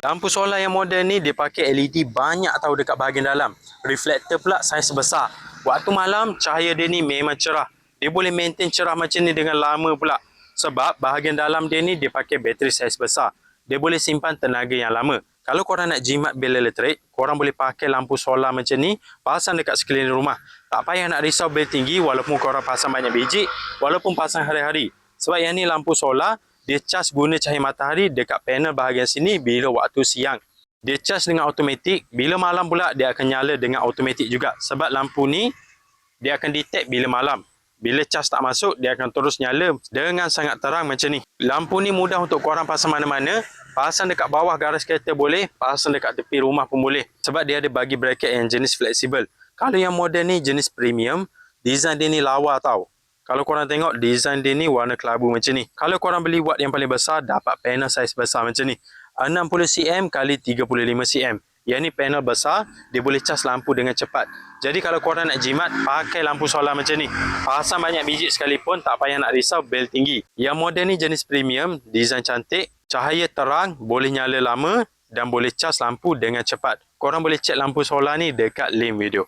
Lampu solar yang moden ni dia pakai LED banyak tau dekat bahagian dalam. Reflektor pula saiz besar. Waktu malam cahaya dia ni memang cerah. Dia boleh maintain cerah macam ni dengan lama pula. Sebab bahagian dalam dia ni dia pakai bateri saiz besar. Dia boleh simpan tenaga yang lama. Kalau korang nak jimat bil elektrik, korang boleh pakai lampu solar macam ni, pasang dekat sekeliling rumah. Tak payah nak risau bil tinggi walaupun korang pasang banyak biji, walaupun pasang hari-hari. Sebab yang ni lampu solar, dia cas guna cahaya matahari dekat panel bahagian sini bila waktu siang. Dia cas dengan automatik, bila malam pula dia akan nyala dengan automatik juga. Sebab lampu ni, dia akan detect bila malam. Bila cas tak masuk, dia akan terus nyala dengan sangat terang macam ni. Lampu ni mudah untuk korang pasang mana-mana. Pasang dekat bawah garis kereta boleh, pasang dekat tepi rumah pun boleh. Sebab dia ada bagi bracket yang jenis fleksibel. Kalau yang modern ni jenis premium, design dia ni lawa tau. Kalau korang tengok, design dia ni warna kelabu macam ni. Kalau korang beli watt yang paling besar, dapat panel saiz besar macam ni. 60cm x 35cm. Yang ni panel besar, dia boleh cas lampu dengan cepat. Jadi kalau korang nak jimat, pakai lampu solar macam ni. Pasang banyak biji sekalipun, tak payah nak risau bel tinggi. Yang modern ni jenis premium, design cantik, cahaya terang, boleh nyala lama dan boleh cas lampu dengan cepat. Korang boleh cek lampu solar ni dekat link video.